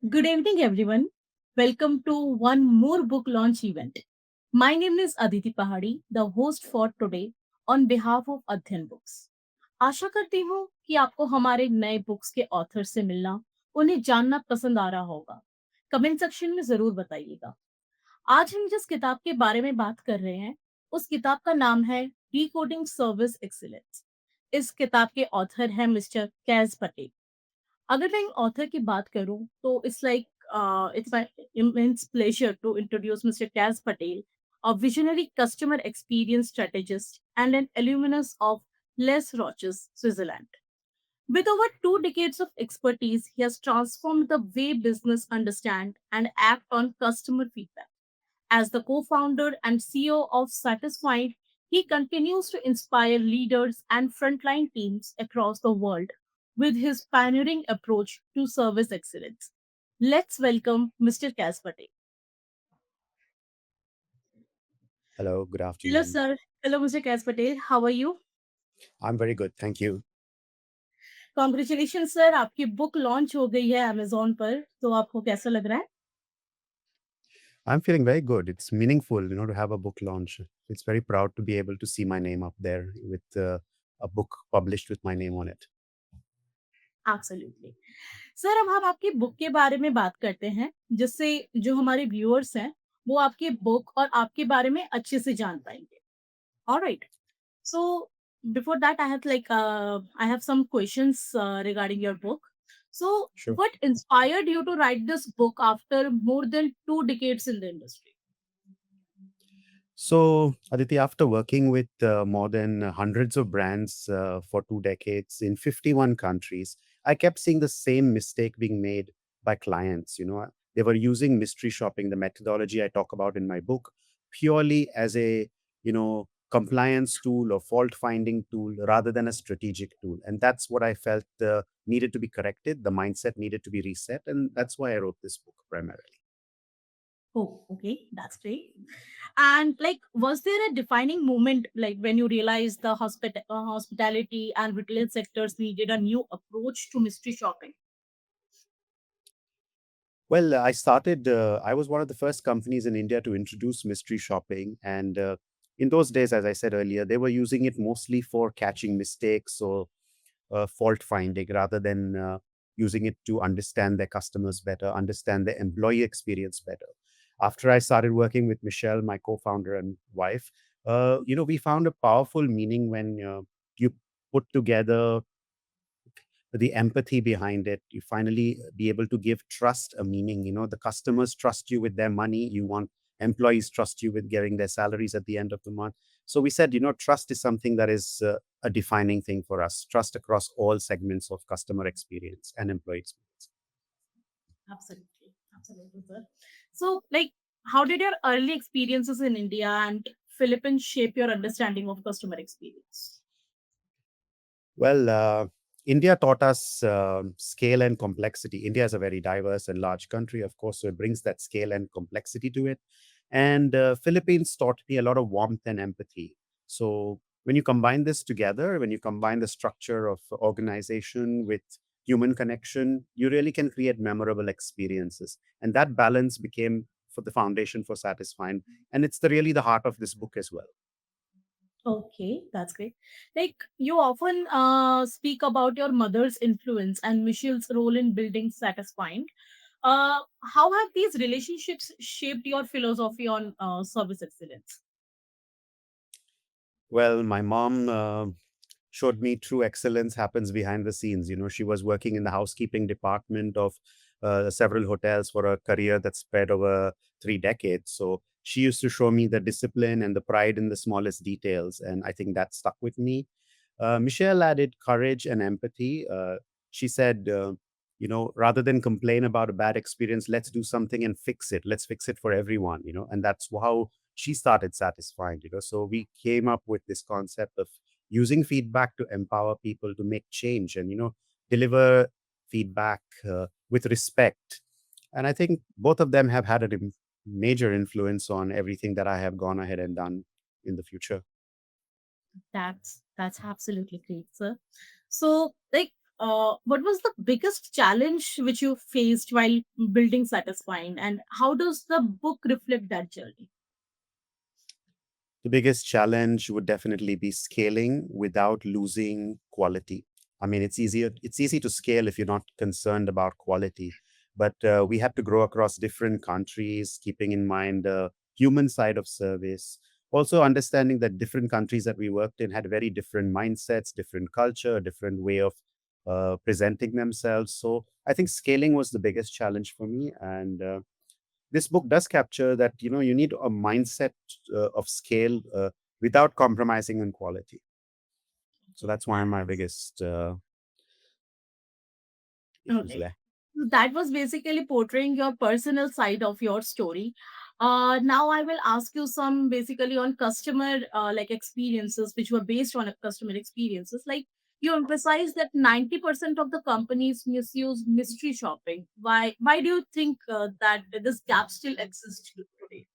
Good evening, everyone. Welcome to one more book launch event. My name is Aditi Pahadi, the host for today on behalf of अध्ययन books. आशा करती हूँ कि आपको हमारे नए books के ऑथर से मिलना, उन्हें जानना पसंद आ रहा होगा। कमेंट सेक्शन में जरूर बताइएगा। आज हम जिस किताब के बारे में बात कर रहे हैं, उस किताब का नाम है डिकोडिंग सर्विस एक्सीलेंस। इस किताब के ऑथर हैं मिस्टर कैज पटेल। अगर मैं ऑथर की बात करूं तो it's my immense pleasure to introduce mister Kaiz Patel, a visionary customer experience strategist and an alumnus of Les Roches, Switzerland. With over 2 decades of expertise, he has transformed the way business understand and act on customer feedback. As the co founder and CEO of Satisfied, he continues to inspire leaders and frontline teams across the world with his pioneering approach to service excellence. Let's welcome Mr. Kaz Patel. Hello, good Hello, afternoon. sir. Hello, Mr. Kaz Patel. How are you? I'm very good, thank you. Congratulation sir, आपकी book launch हो गई है Amazon पर, तो आपको कैसा लग रहा है? I'm feeling very good. It's meaningful, to have a book launch. It's very proud to be able to see my name up there with a book published with my name on it. Absolutely. Sir, अब हम आपकी book के बारे में बात करते हैं, जिससे जो हमारे व्यूअर्स हैं, वो आपकी बुक और आपके बारे में अच्छे से जान पाएँगे। Alright. So before that I have some questions regarding your book. So Sure. What inspired you to write this book after more than 2 decades in the industry? So, Aditi, after working with more than hundreds of brands for 2 decades in 51 countries, I kept seeing the same mistake being made by clients. They were using mystery shopping, the methodology I talk about in my book, purely as a, compliance tool or fault finding tool rather than a strategic tool. And that's what I felt needed to be corrected. The mindset needed to be reset. And that's why I wrote this book primarily. Oh, okay, that's great. And like, was there a defining moment, like when you realized the hospitality and retail sectors needed a new approach to mystery shopping? Well, I was one of the first companies in India to introduce mystery shopping. And in those days, as I said earlier, they were using it mostly for catching mistakes or fault finding rather than using it to understand their customers better, understand their employee experience better. After I started working with Michelle, my co founder and wife, we found a powerful meaning when you put together the empathy behind it. You finally be able to give trust a meaning. The customers trust you with their money. You want employees trust you with getting their salaries at the end of the month. So we said, trust is something that is a defining thing for us. Trust across all segments of customer experience and employee experience. Absolutely, absolutely, sir. So, like, how did your early experiences in India and Philippines shape your understanding of customer experience? Well, India taught us scale and complexity. India is a very diverse and large country, of course, so it brings that scale and complexity to it. And Philippines taught me a lot of warmth and empathy. So when you combine this together, when you combine the structure of organization with human connection, you really can create memorable experiences. And that balance became for the foundation for Satisfying. And it's really the heart of this book as well. Okay, that's great. Like, you often speak about your mother's influence and Michelle's role in building Satisfying. How have these relationships shaped your philosophy on service excellence? Well, my mom showed me true excellence happens behind the scenes. She was working in the housekeeping department of several hotels for a career that spread over 3 decades. So she used to show me the discipline and the pride in the smallest details. And I think that stuck with me. Michelle added courage and empathy. She said, rather than complain about a bad experience, let's do something and fix it. Let's fix it for everyone, and that's how she started Satisfying. So we came up with this concept of using feedback to empower people to make change and, deliver feedback with respect. And I think both of them have had a major influence on everything that I have gone ahead and done in the future. That's absolutely great, sir. So, like, what was the biggest challenge which you faced while building Satisfying, and how does the book reflect that journey? The biggest challenge would definitely be scaling without losing quality. I mean, it's easy to scale if you're not concerned about quality, but we had to grow across different countries, keeping in mind the human side of service. Also, understanding that different countries that we worked in had very different mindsets, different culture, different way of presenting themselves. So, I think scaling was the biggest challenge for me, and this book does capture that you need a mindset of scale without compromising on quality. So that's one of my biggest issues Okay. there. So that was basically portraying your personal side of your story. Now I will ask you some basically on customer like experiences which were based on a customer experiences. Like you emphasize that 90% of the companies misuse mystery shopping. Why do you think that this gap still exists today?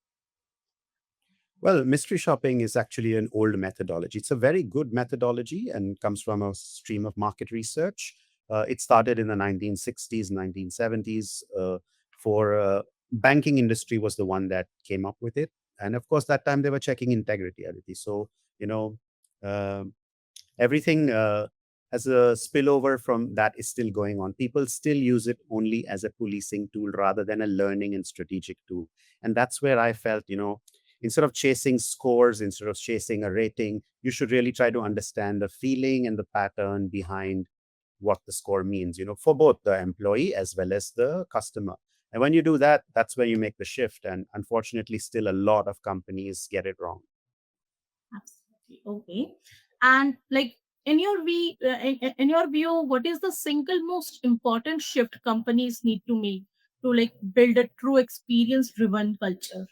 Well, mystery shopping is actually an old methodology. It's a very good methodology and comes from a stream of market research. It started in the 1960s, 1970s. For banking industry was the one that came up with it, and of course that time they were checking integrity. So you know, um everything as a spillover from that is still going on. People still use it only as a policing tool rather than a learning and strategic tool. And that's where I felt, instead of chasing scores, instead of chasing a rating, you should really try to understand the feeling and the pattern behind what the score means, for both the employee as well as the customer. And when you do that, that's where you make the shift. And unfortunately, still a lot of companies get it wrong. Absolutely. Okay. And like in your view, what is the single most important shift companies need to make to like build a true experience driven culture?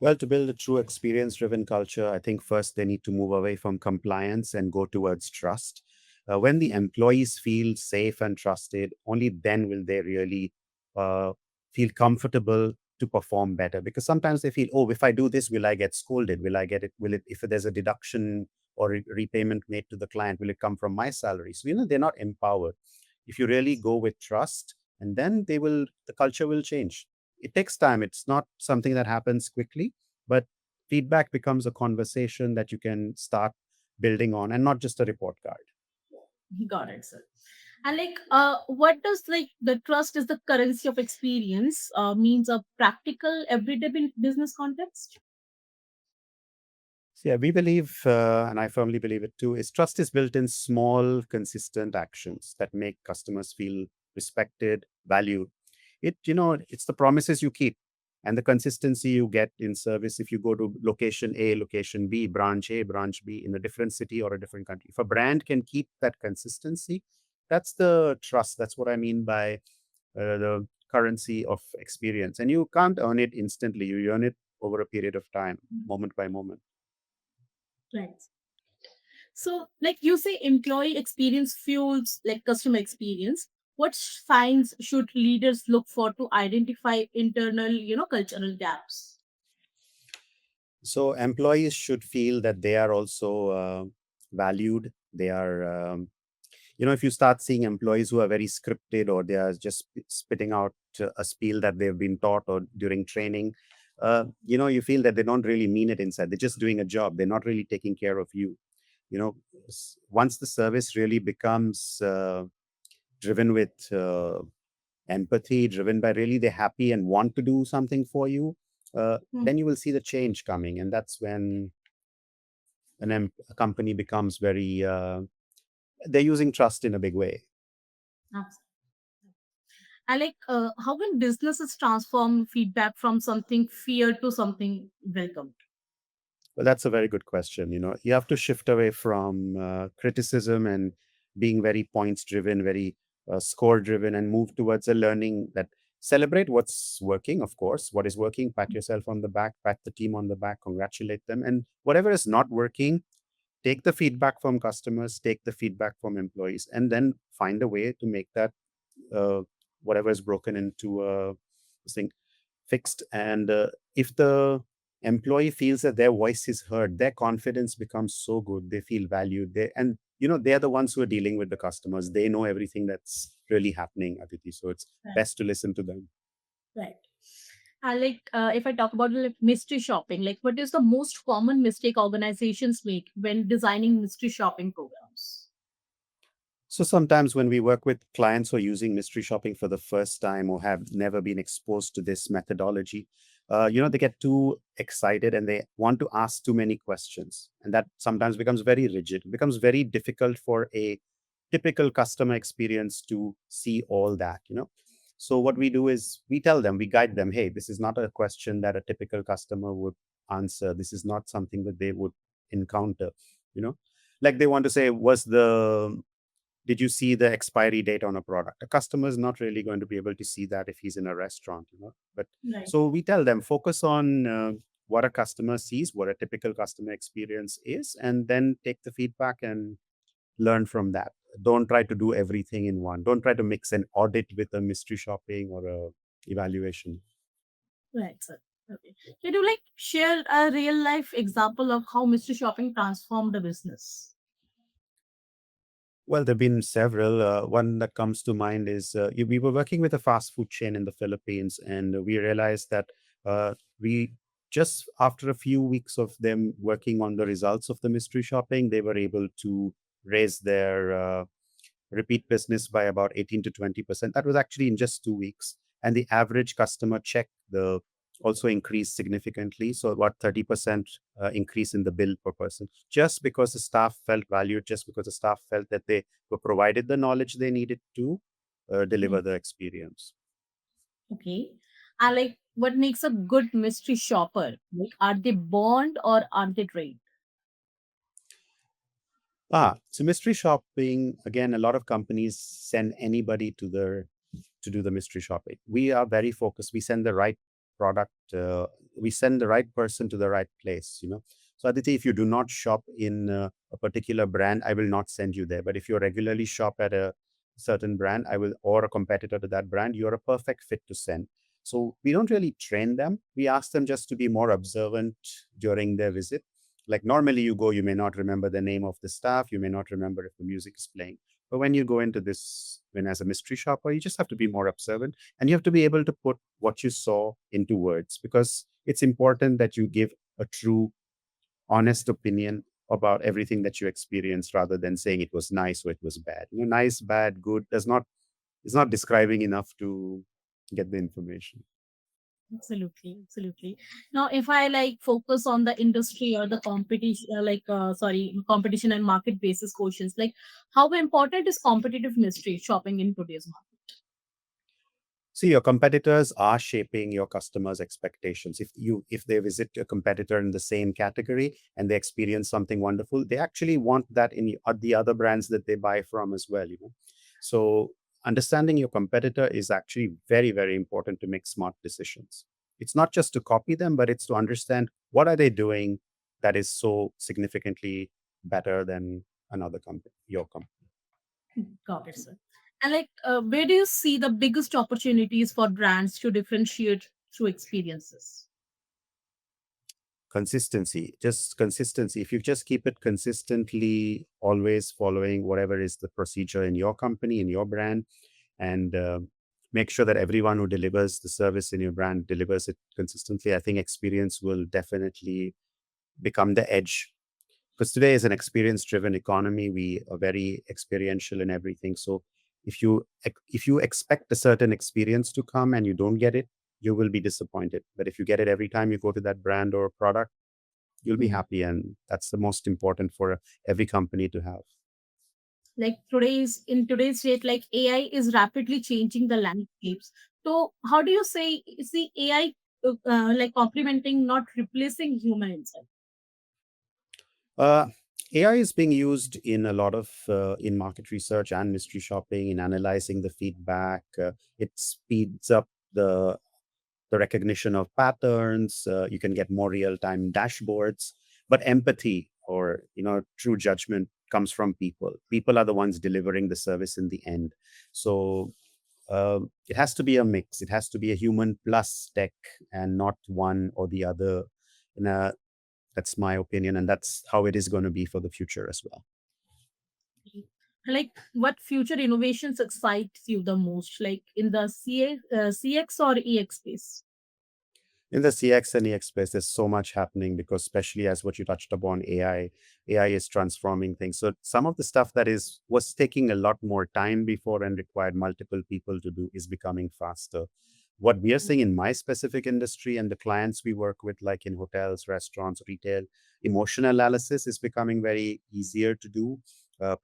Well, to build a true experience driven culture, I think first they need to move away from compliance and go towards trust. When the employees feel safe and trusted, only then will they really uh, feel comfortable to perform better. Because sometimes they feel, oh, if I do this, will I get scolded? Will I get it? Will it, if there's a deduction or repayment made to the client, will it come from my salary? So, they're not empowered. If you really go with trust, and then the culture will change. It takes time. It's not something that happens quickly, but feedback becomes a conversation that you can start building on and not just a report card. Got it, sir. And like what does like the trust is the currency of experience means a practical everyday business context? So yeah, we believe, and I firmly believe it too, is trust is built in small, consistent actions that make customers feel respected, valued. It's the promises you keep and the consistency you get in service if you go to location A, location B, branch A, branch B in a different city or a different country. If a brand can keep that consistency, that's the trust. That's what I mean by the currency of experience. And you can't earn it instantly, you earn it over a period of time, moment by moment. Right. So, like you say, employee experience fuels like customer experience. What signs should leaders look for to identify internal, cultural gaps? So employees should feel that they are also valued. They are, if you start seeing employees who are very scripted or they are just spitting out a spiel that they've been taught or during training, you feel that they don't really mean it inside. They're just doing a job. They're not really taking care of you. Once the service really becomes driven with empathy, driven by really they're happy and want to do something for you, Hmm. then you will see the change coming. And that's when a company becomes very, they're using trust in a big way. Absolutely. And like, how can businesses transform feedback from something feared to something welcomed? Well, that's a very good question. You have to shift away from criticism and being very points driven, very score driven, and move towards a learning that celebrate what's working, of course. What is working, pat yourself on the back, pat the team on the back, congratulate them. And whatever is not working, take the feedback from customers, take the feedback from employees, and then find a way to make that uh, whatever is broken into this thing fixed. And if the employee feels that their voice is heard, their confidence becomes so good. They feel valued. And they're the ones who are dealing with the customers. They know everything that's really happening, Aditi. So it's Right. best to listen to them. Right. If I talk about like mystery shopping, like what is the most common mistake organizations make when designing mystery shopping programs? So sometimes when we work with clients who are using mystery shopping for the first time or have never been exposed to this methodology, they get too excited and they want to ask too many questions. And that sometimes becomes very rigid, it becomes very difficult for a typical customer experience to see all that. So what we do is we tell them, we guide them, hey, this is not a question that a typical customer would answer. This is not something that they would encounter, you know. Like they want to say, did you see the expiry date on a product? A customer is not really going to be able to see that if he's in a restaurant. But Right. so we tell them, focus on what a customer sees, what a typical customer experience is, and then take the feedback and learn from that. Don't try to do everything in one. Don't try to mix an audit with a mystery shopping or a evaluation. Right, sir. Okay. Can you like share a real life example of how mystery shopping transformed the business? Well, there have been several. One that comes to mind is we were working with a fast food chain in the Philippines, and we realized that we just after a few weeks of them working on the results of the mystery shopping, they were able to raise their repeat business by about 18 to 20%. That was actually in just 2 weeks. And the average customer check the also increased significantly. So about 30% increase in the bill per person, just because the staff felt valued, just because the staff felt that they were provided the knowledge they needed to Mm. deliver the experience. Okay. Like what makes a good mystery shopper? Like are they bond or are they trained? So mystery shopping, again, a lot of companies send anybody to do the mystery shopping. We are very focused. We send the right product. We send the right person to the right place. So Aditi, if you do not shop in a particular brand, I will not send you there. But if you regularly shop at a certain brand, I will, or a competitor to that brand, you're a perfect fit to send. So we don't really train them. We ask them just to be more observant during their visit. Like normally you go, you may not remember the name of the staff, you may not remember if the music is playing. But when you go into this, when as a mystery shopper, you just have to be more observant and you have to be able to put what you saw into words, because it's important that you give a true, honest opinion about everything that you experienced rather than saying it was nice or it was bad. Nice, bad, good does not is not describing enough to get the information. Absolutely, absolutely. Now, if I like focus on the industry or the competition, competition and market basis questions, like how important is competitive mystery shopping in today's market? See, your competitors are shaping your customers' expectations. If they visit a competitor in the same category and they experience something wonderful, they actually want that in the other brands that they buy from as well. So understanding your competitor is actually very, very important to make smart decisions. It's not just to copy them, but it's to understand what are they doing that is so significantly better than another company, your company. Got it, sir. And where do you see the biggest opportunities for brands to differentiate through experiences? Consistency, just consistency. If you just keep it consistently always following whatever is the procedure in your company, in your brand, and make sure that everyone who delivers the service in your brand delivers it consistently, I think experience will definitely become the edge, because today is an experience driven economy. We are very experiential in everything. So if you expect a certain experience to come and you don't get it, you will be disappointed. But if you get it every time you go to that brand or product, you'll be Hmm. happy, and that's the most important for every company to have. Like in today's date, like AI is rapidly changing the landscapes. So how do you say see AI like complementing, not replacing human insight? uh, AI is being used in a lot of in market research and mystery shopping, in analyzing the feedback. It speeds up the recognition of patterns. You can get more real-time dashboards, but empathy, or true judgment, comes from people. People are the ones delivering the service in the end. So it has to be a mix. It has to be a human plus tech, and not one or the other. And that's my opinion, and that's how it is going to be for the future as well. Like, what future innovations excites you the most, like in the CX or EX space? In the CX and EX space, there's so much happening because, especially as what you touched upon, AI is transforming things. So some of the stuff that is was taking a lot more time before and required multiple people to do is becoming faster. What we are seeing in my specific industry and the clients we work with, like in hotels, restaurants, retail, emotional analysis is becoming very easier to do.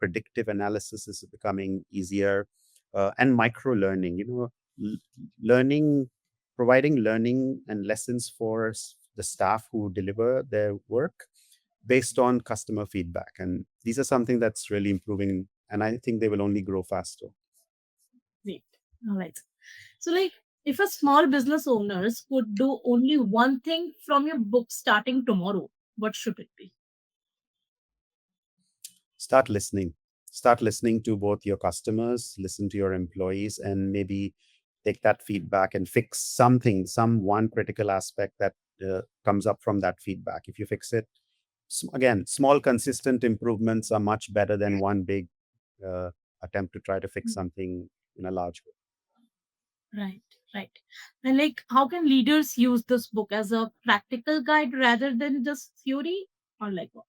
Predictive analysis is becoming easier, and micro learning. L- learning providing learning and lessons for the staff who deliver their work based on customer feedback. And these are something that's really improving, and I think they will only grow faster. Great. All right. So, like, if a small business owners could do only one thing from your book starting tomorrow, what should it be? Start listening. Start listening to both your customers, listen to your employees, and maybe take that feedback and fix something, some one critical aspect that comes up from that feedback. If you fix it, again, small consistent improvements are much better than one big uh, attempt to try to fix something in a large way. Right, right. And like, how can leaders use this book as a practical guide rather than just theory? Or like what?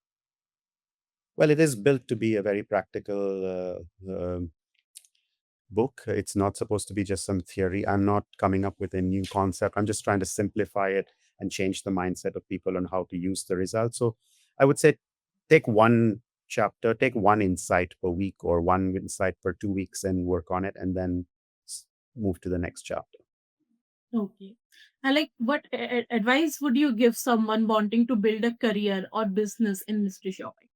Well, it is built to be a very practical book. It's not supposed to be just some theory. I'm not coming up with a new concept. I'm just trying to simplify it and change the mindset of people on how to use the results. So I would say take one chapter, take one insight per week or one insight per 2 weeks and work on it, and then move to the next chapter. Okay. And like, what advice would you give someone wanting to build a career or business in mystery shopping?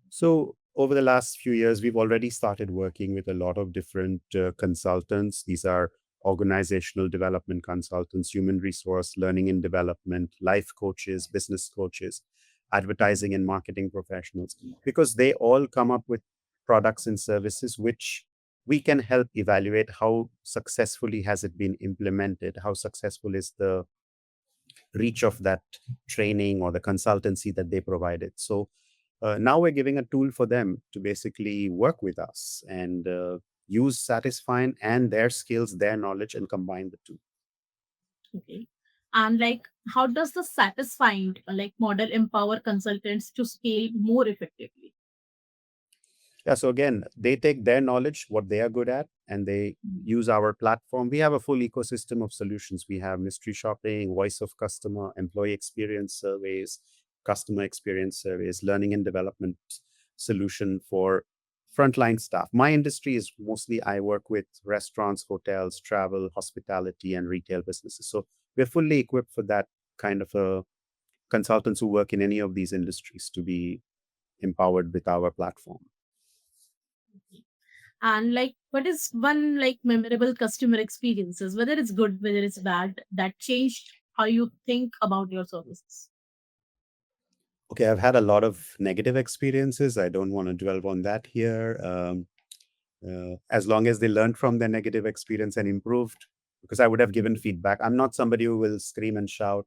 So, over the last few years, we've already started working with a lot of different consultants. These are organizational development consultants, human resource, learning and development, life coaches, business coaches, advertising and marketing professionals, because they all come up with products and services which we can help evaluate how successfully has it been implemented, how successful is the reach of that training or the consultancy that they provided. So now we're giving a tool for them to basically work with us and use Satisfying and their skills, their knowledge, and combine the two. Okay. And like, how does the satisfying like model empower consultants to scale more effectively? Yeah. So again, they take their knowledge, what they are good at, and they Mm. use our platform. We have a full ecosystem of solutions. We have mystery shopping, voice of customer, employee experience surveys, customer experience surveys, learning and development solution for frontline staff. My industry is mostly I work with restaurants, hotels, travel, hospitality, and retail businesses. So we're fully equipped for that kind of a consultants who work in any of these industries to be empowered with our platform. And like, what is one like memorable customer experiences, whether it's good, whether it's bad, that changed how you think about your services? Okay, I've had a lot of negative experiences. I don't want to dwell on that here. As long as they learned from their negative experience and improved, because I would have given feedback. I'm not somebody who will scream and shout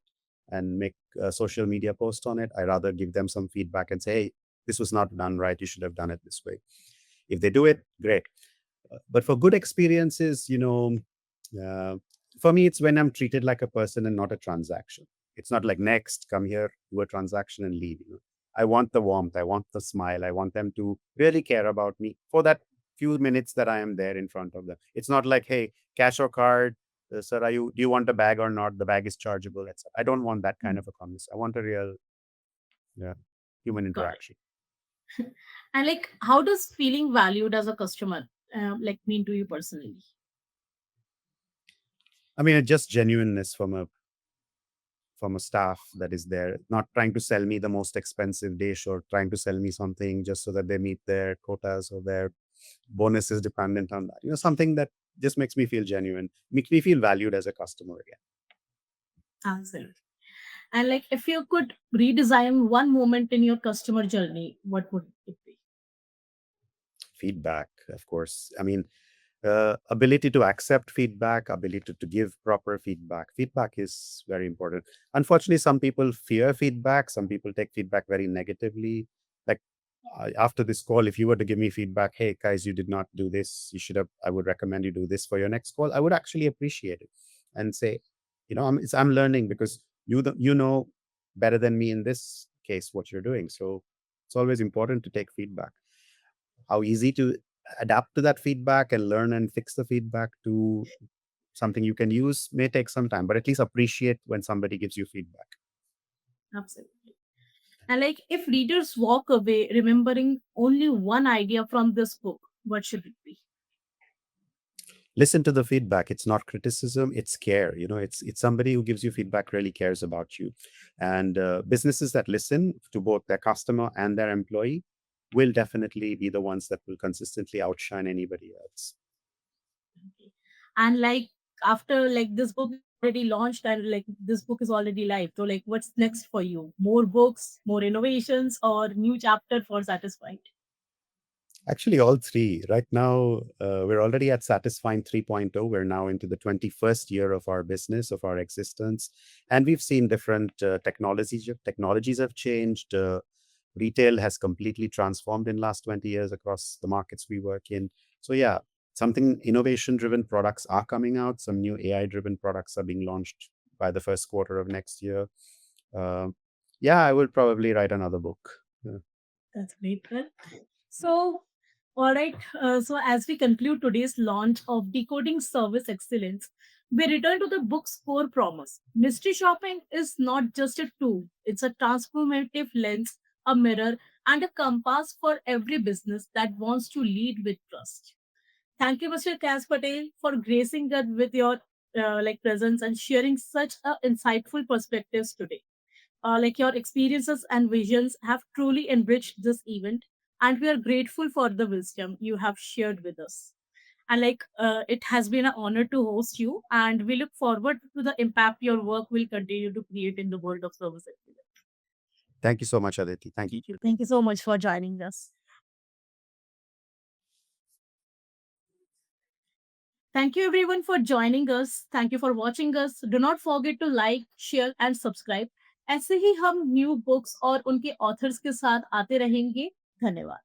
and make a social media post on it. I rather give them some feedback and say, hey, this was not done right. You should have done it this way. If they do it, great. But for good experiences, uh, for me, it's when I'm treated like a person and not a transaction. It's not like next, come here, do a transaction and leave. I want the warmth. I want the smile. I want them to really care about me for that few minutes that I am there in front of them. It's not like, hey, cash or card, sir, do you want a bag or not? The bag is chargeable, etc. I don't want that kind Mm. of a conversation. I want a real, yeah, human Got interaction. it. And like, how does feeling valued as a customer like mean to you personally? I mean, it's just genuineness from a staff that is there, not trying to sell me the most expensive dish or trying to sell me something just so that they meet their quotas or their bonuses dependent on that. Something that just makes me feel genuine, makes me feel valued as a customer again. Answer. And like, if you could redesign one moment in your customer journey, what would it be? Feedback, of course. I mean, ability to accept feedback, ability to give proper feedback. Feedback is very important. Unfortunately, some people fear feedback. Some people take feedback very negatively. Like after this call, if you were to give me feedback, hey guys, you did not do this, you should have, I would recommend you do this for your next call, I would actually appreciate it and say, I'm learning because you know better than me in this case what you're doing. So it's always important to take feedback. How easy to adapt to that feedback and learn and fix the feedback to something you can use may take some time, but at least appreciate when somebody gives you feedback. Absolutely. And like, if readers walk away remembering only one idea from this book, what should it be? Listen to the feedback. It's not criticism, it's care. It's somebody who gives you feedback really cares about you. And businesses that listen to both their customer and their employee will definitely be the ones that will consistently outshine anybody else. Okay. And like, after like this book is already launched and like this book is already live, so like, what's next for you? More books, more innovations, or new chapter for Satisfied? Actually, all three. Right now, we're already at Satisfying 3.0. We're now into the 21st year of our business, of our existence. And we've seen different technologies have changed. Retail has completely transformed in last 20 years across the markets we work in. So yeah, something innovation-driven products are coming out. Some new AI-driven products are being launched by the first quarter of next year. Uh, yeah, I will probably write another book. Yeah. That's great. Well, so, all right. So, as we conclude today's launch of Decoding Service Excellence, we return to the book's core promise. Mystery shopping is not just a tool, it's a transformative lens, a mirror, and a compass for every business that wants to lead with trust. Thank you, Mr. Kaz Patel, for gracing us with your presence and sharing such insightful perspectives today. Like, your experiences and visions have truly enriched this event, and we are grateful for the wisdom you have shared with us. And it has been an honor to host you, and we look forward to the impact your work will continue to create in the world of service excellence. Thank you so much, Aditi. Thank you. Thank you so much for joining us. Thank you everyone for joining us. Thank you for watching us. Do not forget to like, share and subscribe. ऐसे ही हम new books और उनके authors के साथ आते रहेंगे. धन्यवाद.